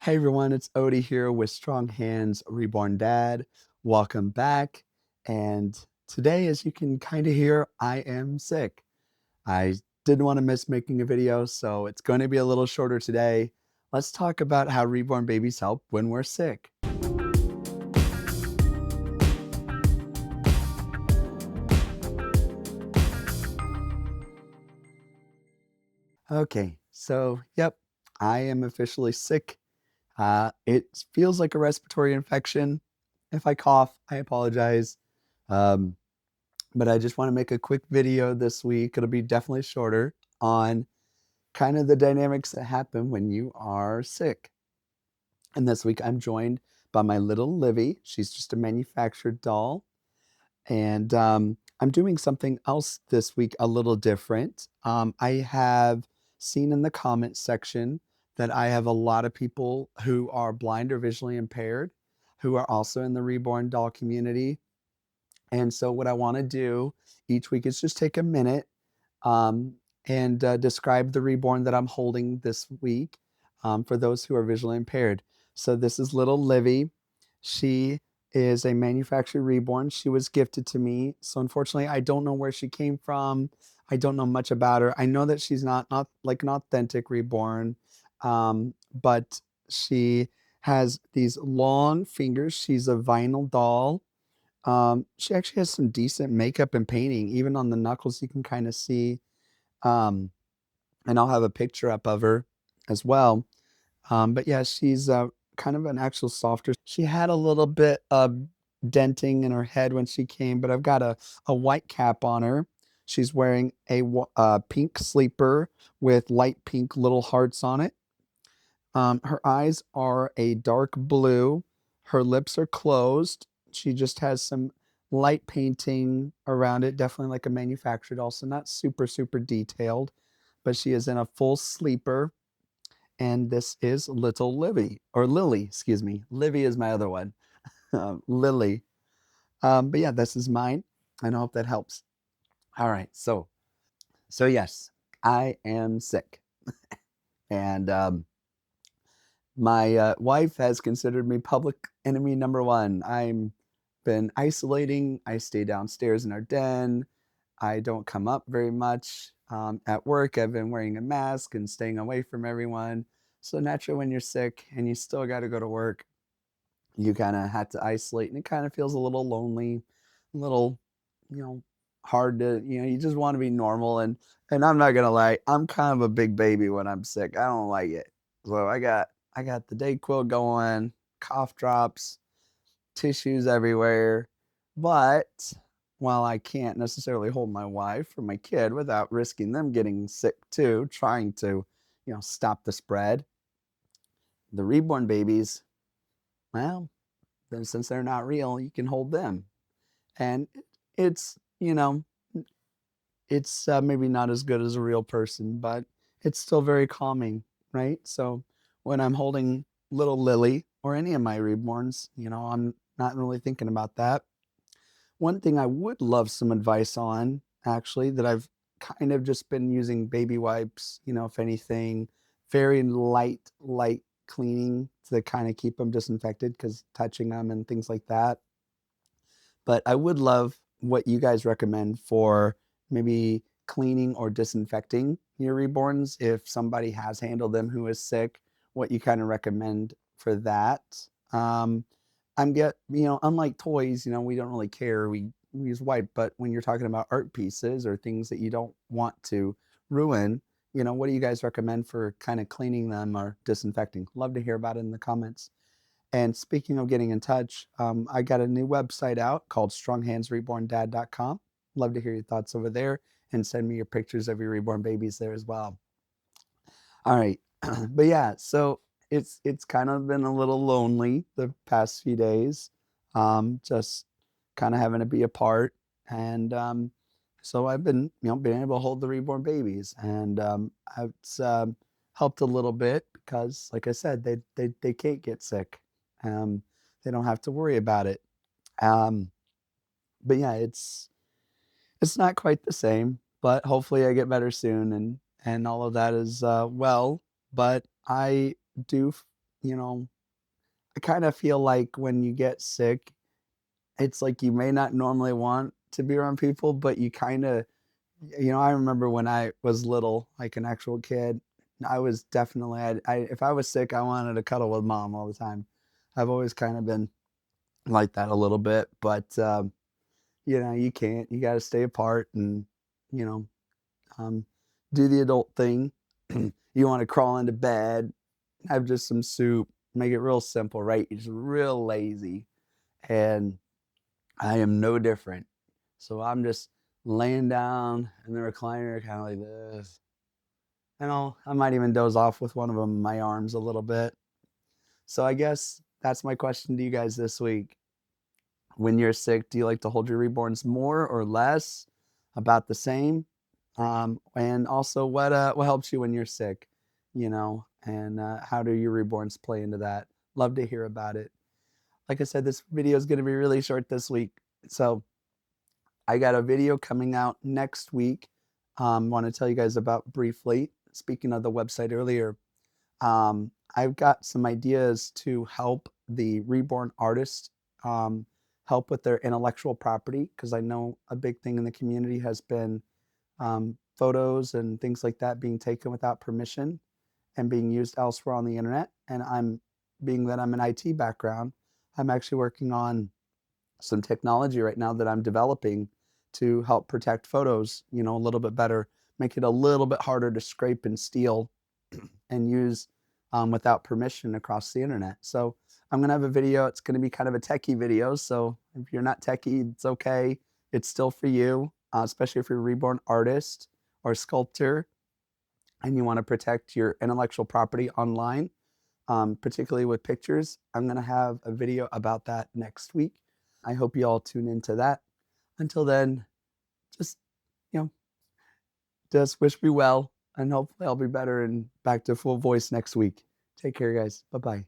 Hey everyone, it's Odie here with Strong Hands Reborn Dad. Welcome back. And today, as you can kind of hear, I am sick. I didn't want to miss making a video, so it's going to be a little shorter today. Let's talk about how reborn babies help when we're sick. Okay, so yep, I am officially sick. It feels like a respiratory infection. If I cough, I apologize. Um, but I just want to make a quick video this week. It'll be definitely shorter on kind of the dynamics that happen when you are sick. And this week I'm joined by my little Livy. She's just a manufactured doll. And I'm doing something else this week a little different. I have seen in the comments section that I have a lot of people who are blind or visually impaired who are also in the reborn doll community. And so what I wanna do each week is just take a minute, um, and, describe the reborn that I'm holding this week, for those who are visually impaired. So this is little Livy. She is a manufactured reborn. She was gifted to me, so unfortunately, I don't know where she came from. I don't know much about her. I know that she's not like an authentic reborn, but she has these long fingers. She's a vinyl doll. She actually has some decent makeup and painting, even on the knuckles you can kinda see, um, and I'll have a picture up of her as well. But yeah, she's, kind of an actual softer. She had a little bit of denting in her head when she came, but I've got a white cap on her. She's wearing a pink sleeper with light pink little hearts on it. Her eyes are a dark blue. Her lips are closed. She just has some light painting around it, definitely like a manufactured, also not super, super detailed, but she is in a full sleeper. And this is little Livy, or Lily, excuse me. Livy is my other one, Lily. But yeah, this is mine, and I hope that helps. All right, so yes, I am sick, and my wife has considered me public enemy number one. I'm been isolating. I stay downstairs in our den. I don't come up very much. At work, I've been wearing a mask and staying away from everyone. So naturally, when you're sick and you still got to go to work, you kind of have to isolate, and it kind of feels a little lonely, a little, you know, hard to, you just want to be normal. And I'm not gonna lie, I'm kind of a big baby when I'm sick. I don't like it. So I got the Dayquil going, cough drops, tissues everywhere. But while I can't necessarily hold my wife or my kid without risking them getting sick too, trying to, stop the spread, the reborn babies, well, then since they're not real, you can hold them. And it's, it's maybe not as good as a real person, but it's still very calming, right? So when I'm holding little Lily or any of my reborns, I'm not really thinking about that. One thing I would love some advice on, actually, that I've kind of just been using baby wipes, if anything, very light cleaning to kind of keep them disinfected because touching them and things like that. But I would love what you guys recommend for maybe cleaning or disinfecting your reborns if somebody has handled them who is sick, what you kind of recommend for that. Um, unlike toys, we don't really care. We use wipe, but when you're talking about art pieces or things that you don't want to ruin, what do you guys recommend for kind of cleaning them or disinfecting? Love to hear about it in the comments. And speaking of getting in touch, I got a new website out called stronghandsreborndad.com. Love to hear your thoughts over there and send me your pictures of your reborn babies there as well. All right. But yeah, so it's kind of been a little lonely the past few days. Just kind of having to be apart. And so I've been, being able to hold the reborn babies. And it's helped a little bit because, like I said, they can't get sick. Um, they don't have to worry about it. Um, but yeah, it's not quite the same, but hopefully I get better soon and all of that is well. But I do. you know, I kind of feel like when you get sick, it's like you may not normally want to be around people, but you kind of, I remember when I was little, like an actual kid, I was definitely, if I was sick, I wanted to cuddle with mom all the time. I've always kind of been like that a little bit, but you can't. You got to stay apart and, you know, um, do the adult thing. You want to crawl into bed, have just some soup, make it real simple, right? You're just real lazy. And I am no different. So I'm just laying down in the recliner, kind of like this. I might even doze off with one of them in my arms a little bit. So I guess that's my question to you guys this week. When you're sick, do you like to hold your reborns more or less? About the same? And also, what helps you when you're sick? And how do your reborns play into that? Love to hear about it. Like I said, this video is going to be really short this week, so I got a video coming out next week. Want to tell you guys about briefly. Speaking of the website earlier, I've got some ideas to help the reborn artist help with their intellectual property because I know a big thing in the community has been photos and things like that being taken without permission and being used elsewhere on the internet. And being that I'm an IT background, I'm actually working on some technology right now that I'm developing to help protect photos, a little bit better, make it a little bit harder to scrape and steal and use without permission across the internet. So I'm gonna have a video. It's gonna be kind of a techie video. So if you're not techie, it's okay. It's still for you, especially if you're a reborn artist or sculptor and you want to protect your intellectual property online, particularly with pictures. I'm gonna have a video about that next week. I hope you all tune into that. Until then, just you know, just wish me well, and hopefully I'll be better and back to full voice next week. Take care, guys. Bye bye.